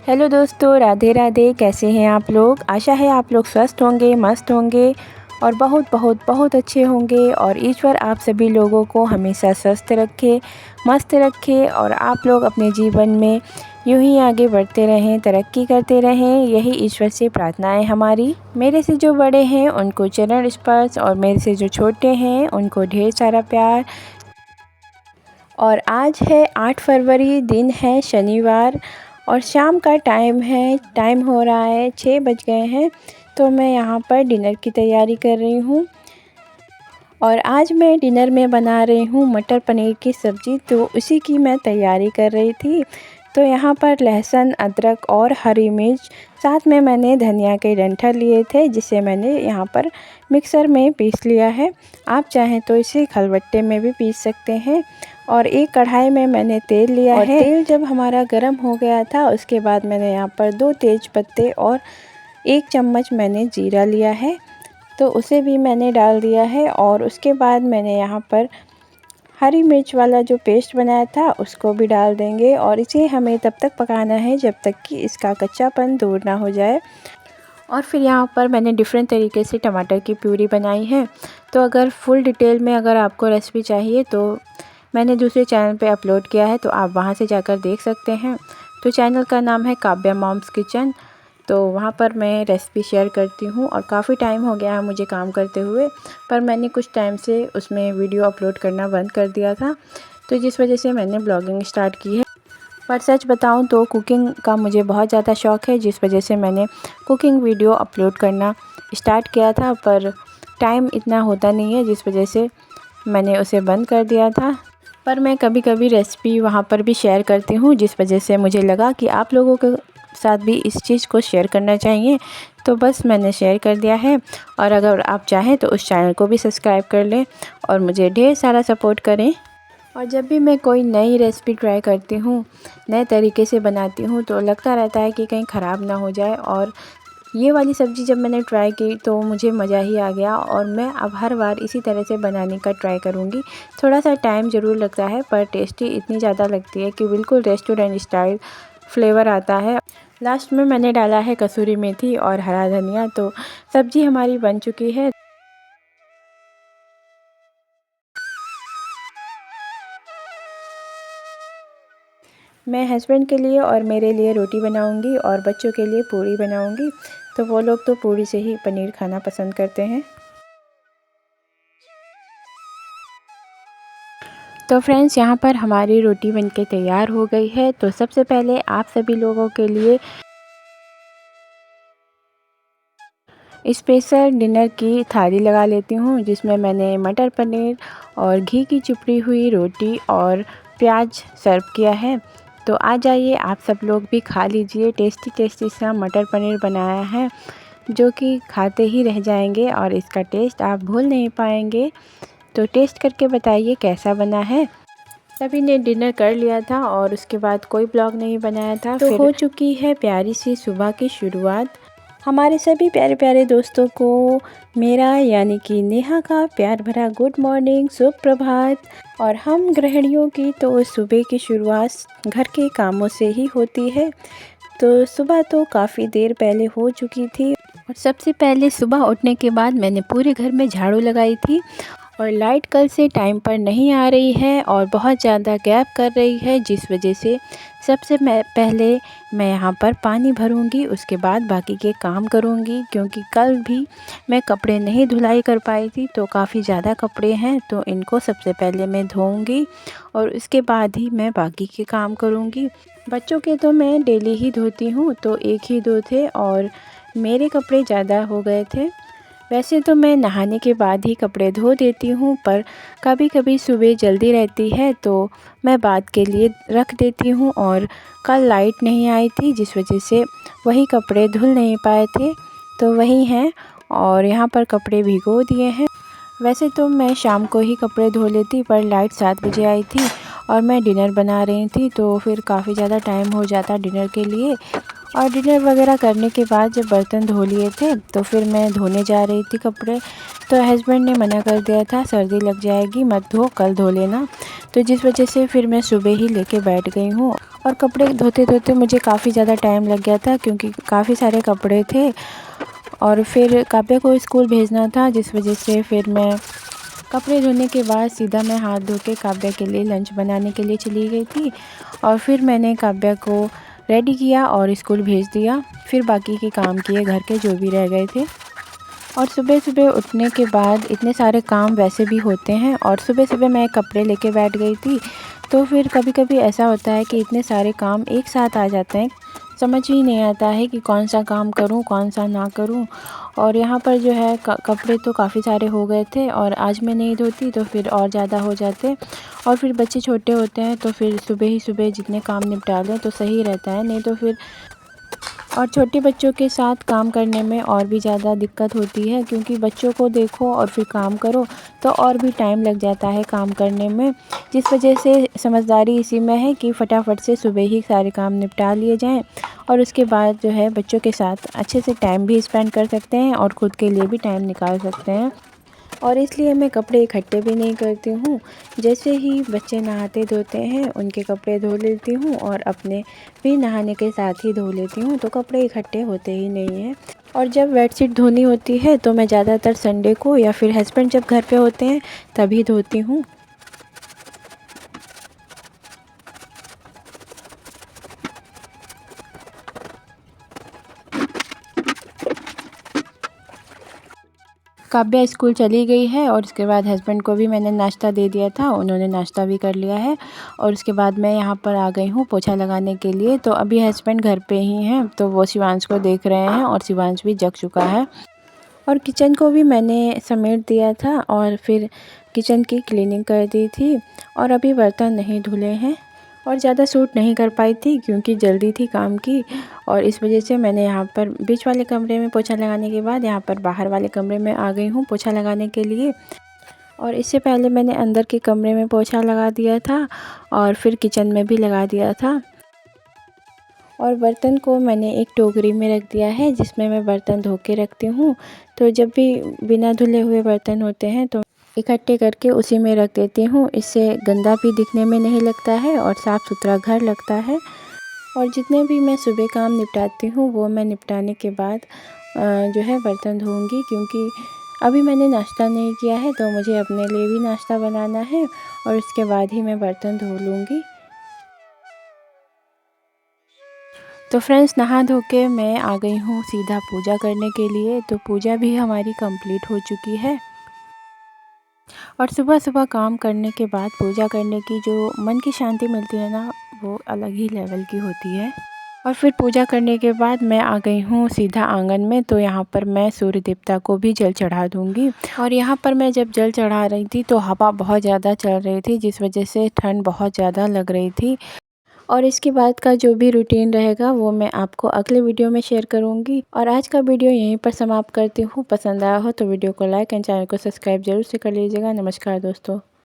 Hello दोस्तों, राधे राधे। कैसे हैं आप लोग? आशा है आप लोग स्वस्थ होंगे, मस्त होंगे और बहुत बहुत बहुत अच्छे होंगे। और ईश्वर आप सभी लोगों को हमेशा स्वस्थ रखे, मस्त रखे और आप लोग अपने जीवन में यूं ही आगे बढ़ते रहें, तरक्की करते रहें। यही ईश्वर से प्रार्थना है हमारी। मेरे से जो बड़े हैं उनको चरण स्पर्श और मेरे से जो छोटे हैं उनको ढेर सारा प्यार। और आज है 8 फरवरी, दिन है शनिवार और शाम का टाइम हो रहा है 6 बज गए हैं। तो मैं यहाँ पर डिनर की तैयारी कर रही हूँ और आज मैं डिनर में बना रही हूँ मटर पनीर की सब्ज़ी। तो उसी की मैं तैयारी कर रही थी। तो यहाँ पर लहसुन, अदरक और हरी मिर्च, साथ में मैंने धनिया के डंठल लिए थे जिसे मैंने यहाँ पर मिक्सर में पीस लिया है। आप चाहें तो इसे खलबट्टे में भी पीस सकते हैं। और एक कढ़ाई में मैंने तेल लिया है। तेल जब हमारा गर्म हो गया था उसके बाद मैंने यहाँ पर 2 तेज पत्ते और 1 चम्मच मैंने जीरा लिया है, तो उसे भी मैंने डाल दिया है। और उसके बाद मैंने यहाँ पर हरी मिर्च वाला जो पेस्ट बनाया था उसको भी डाल देंगे और इसे हमें तब तक पकाना है जब तक कि इसका कच्चापन दूर ना हो जाए। और फिर यहाँ पर मैंने डिफरेंट तरीके से टमाटर की प्यूरी बनाई है। तो अगर फुल डिटेल में अगर आपको रेसिपी चाहिए तो मैंने दूसरे चैनल पे अपलोड किया है, तो आप वहाँ से जाकर देख सकते हैं। तो चैनल का नाम है काव्या मॉम्स किचन। तो वहाँ पर मैं रेसिपी शेयर करती हूँ और काफ़ी टाइम हो गया है मुझे काम करते हुए, पर मैंने कुछ टाइम से उसमें वीडियो अपलोड करना बंद कर दिया था, तो जिस वजह से मैंने ब्लॉगिंग स्टार्ट की है। पर सच बताऊँ तो कुकिंग का मुझे बहुत ज़्यादा शौक़ है, जिस वजह से मैंने कुकिंग वीडियो अपलोड करना स्टार्ट किया था, पर टाइम इतना होता नहीं है जिस वजह से मैंने उसे बंद कर दिया था। पर मैं कभी कभी रेसिपी वहाँ पर भी शेयर करती हूँ, जिस वजह से मुझे लगा कि आप लोगों के साथ भी इस चीज़ को शेयर करना चाहिए, तो बस मैंने शेयर कर दिया है। और अगर आप चाहें तो उस चैनल को भी सब्सक्राइब कर लें और मुझे ढेर सारा सपोर्ट करें। और जब भी मैं कोई नई रेसिपी ट्राई करती हूँ, नए तरीके से बनाती हूँ, तो लगता रहता है कि कहीं ख़राब ना हो जाए। और ये वाली सब्ज़ी जब मैंने ट्राई की तो मुझे मज़ा ही आ गया और मैं अब हर बार इसी तरह से बनाने का ट्राई करूँगी। थोड़ा सा टाइम ज़रूर लगता है पर टेस्टी इतनी ज़्यादा लगती है कि बिल्कुल रेस्टोरेंट स्टाइल फ्लेवर आता है। लास्ट में मैंने डाला है कसूरी मेथी और हरा धनिया। तो सब्ज़ी हमारी बन चुकी है। मैं हस्बैंड के लिए और मेरे लिए रोटी बनाऊंगी और बच्चों के लिए पूड़ी बनाऊंगी। तो वो लोग तो पूड़ी से ही पनीर खाना पसंद करते हैं। तो फ्रेंड्स, यहाँ पर हमारी रोटी बनके तैयार हो गई है। तो सबसे पहले आप सभी लोगों के लिए स्पेशल डिनर की थाली लगा लेती हूँ, जिसमें मैंने मटर पनीर और घी की चुपड़ी हुई रोटी और प्याज सर्व किया है। तो आ जाइए आप सब लोग भी खा लीजिए। टेस्टी टेस्टी सा मटर पनीर बनाया है जो कि खाते ही रह जाएंगे और इसका टेस्ट आप भूल नहीं पाएंगे। तो टेस्ट करके बताइए कैसा बना है। सभी ने डिनर कर लिया था और उसके बाद कोई ब्लॉग नहीं बनाया था। तो हो चुकी है प्यारी सी सुबह की शुरुआत। हमारे सभी प्यारे प्यारे दोस्तों को मेरा यानी कि नेहा का प्यार भरा गुड मॉर्निंग, शुभ प्रभात। और हम गृहिणियों की तो सुबह की शुरुआत घर के कामों से ही होती है। तो सुबह तो काफ़ी देर पहले हो चुकी थी और सबसे पहले सुबह उठने के बाद मैंने पूरे घर में झाड़ू लगाई थी। और लाइट कल से टाइम पर नहीं आ रही है और बहुत ज़्यादा गैप कर रही है, जिस वजह से सबसे पहले मैं यहाँ पर पानी भरूंगी, उसके बाद बाकी के काम करूंगी। क्योंकि कल भी मैं कपड़े नहीं धुलाई कर पाई थी, तो काफ़ी ज़्यादा कपड़े हैं, तो इनको सबसे पहले मैं धोऊंगी और उसके बाद ही मैं बाकी के काम करूंगी। बच्चों के तो मैं डेली ही धोती हूँ, तो एक ही दो थे और मेरे कपड़े ज़्यादा हो गए थे। वैसे तो मैं नहाने के बाद ही कपड़े धो देती हूँ, पर कभी कभी सुबह जल्दी रहती है तो मैं बाद के लिए रख देती हूँ। और कल लाइट नहीं आई थी, जिस वजह से वही कपड़े धुल नहीं पाए थे, तो वही हैं। और यहाँ पर कपड़े भिगो दिए हैं। वैसे तो मैं शाम को ही कपड़े धो लेती, पर लाइट 7 बजे आई थी और मैं डिनर बना रही थी, तो फिर काफ़ी ज़्यादा टाइम हो जाता डिनर के लिए। और डिनर वगैरह करने के बाद जब बर्तन धो लिए थे तो फिर मैं धोने जा रही थी कपड़े। तो हस्बैंड ने मना कर दिया था, सर्दी लग जाएगी, मत धो, कल धो लेना। तो जिस वजह से फिर मैं सुबह ही लेके बैठ गई हूँ। और कपड़े धोते धोते मुझे काफ़ी ज़्यादा टाइम लग गया था क्योंकि काफ़ी सारे कपड़े थे और फिर काव्या को स्कूल भेजना था, जिस वजह से फिर मैं कपड़े धोने के बाद सीधा मैं हाथ धो के काव्या के लिए लंच बनाने के लिए चली गई थी। और फिर मैंने काव्या को रेडी किया और स्कूल भेज दिया। फिर बाकी के काम किए घर के जो भी रह गए थे। और सुबह सुबह उठने के बाद इतने सारे काम वैसे भी होते हैं और सुबह सुबह मैं कपड़े लेके बैठ गई थी। तो फिर कभी कभी ऐसा होता है कि इतने सारे काम एक साथ आ जाते हैं, समझ ही नहीं आता है कि कौन सा काम करूं कौन सा ना करूं। और यहाँ पर जो है कपड़े तो काफ़ी सारे हो गए थे और आज मैं नहीं धोती तो फिर और ज़्यादा हो जाते। और फिर बच्चे छोटे होते हैं तो फिर सुबह ही सुबह जितने काम निपटा लें तो सही रहता है, नहीं तो फिर और छोटे बच्चों के साथ काम करने में और भी ज़्यादा दिक्कत होती है क्योंकि बच्चों को देखो और फिर काम करो तो और भी टाइम लग जाता है काम करने में। जिस वजह से समझदारी इसी में है कि फटाफट से सुबह ही सारे काम निपटा लिए जाएं और उसके बाद जो है बच्चों के साथ अच्छे से टाइम भी स्पेंड कर सकते हैं और ख़ुद के लिए भी टाइम निकाल सकते हैं। और इसलिए मैं कपड़े इकट्ठे भी नहीं करती हूँ। जैसे ही बच्चे नहाते धोते हैं उनके कपड़े धो लेती हूँ और अपने भी नहाने के साथ ही धो लेती हूँ, तो कपड़े इकट्ठे होते ही नहीं हैं। और जब बेडशीट धोनी होती है तो मैं ज़्यादातर संडे को या फिर हस्बैंड जब घर पे होते हैं तभी धोती हूँ। काव्या स्कूल चली गई है और उसके बाद हस्बैंड को भी मैंने नाश्ता दे दिया था, उन्होंने नाश्ता भी कर लिया है। और उसके बाद मैं यहाँ पर आ गई हूँ पोछा लगाने के लिए। तो अभी हस्बैंड घर पे ही हैं तो वो शिवांश को देख रहे हैं और शिवांश भी जग चुका है। और किचन को भी मैंने समेट दिया था और फिर किचन की क्लीनिंग कर दी थी और अभी बर्तन नहीं धुले हैं। और ज़्यादा शूट नहीं कर पाई थी क्योंकि जल्दी थी काम की और इस वजह से मैंने यहाँ पर बीच वाले कमरे में पोछा लगाने के बाद यहाँ पर बाहर वाले कमरे में आ गई हूँ पोछा लगाने के लिए। और इससे पहले मैंने अंदर के कमरे में पोछा लगा दिया था और फिर किचन में भी लगा दिया था। और बर्तन को मैंने एक टोकरी में रख दिया है जिसमें मैं बर्तन धो के रखती हूँ। तो जब भी बिना धुले हुए बर्तन होते हैं तो इकट्ठे करके उसी में रख देती हूँ, इससे गंदा भी दिखने में नहीं लगता है और साफ़ सुथरा घर लगता है। और जितने भी मैं सुबह काम निपटाती हूँ वो मैं निपटाने के बाद जो है बर्तन धोऊंगी, क्योंकि अभी मैंने नाश्ता नहीं किया है तो मुझे अपने लिए भी नाश्ता बनाना है और उसके बाद ही मैं बर्तन धो लूँगी। तो फ्रेंड्स, नहा धो के मैं आ गई हूँ सीधा पूजा करने के लिए। तो पूजा भी हमारी कंप्लीट हो चुकी है। और सुबह सुबह काम करने के बाद पूजा करने की जो मन की शांति मिलती है ना, वो अलग ही लेवल की होती है। और फिर पूजा करने के बाद मैं आ गई हूँ सीधा आंगन में। तो यहाँ पर मैं सूर्य देवता को भी जल चढ़ा दूँगी। और यहाँ पर मैं जब जल चढ़ा रही थी तो हवा बहुत ज़्यादा चल रही थी, जिस वजह से ठंड बहुत ज़्यादा लग रही थी। और इसके बाद का जो भी रूटीन रहेगा वो मैं आपको अगले वीडियो में शेयर करूँगी। और आज का वीडियो यहीं पर समाप्त करती हूँ। पसंद आया हो तो वीडियो को लाइक एंड चैनल को सब्सक्राइब जरूर से कर लीजिएगा। नमस्कार दोस्तों।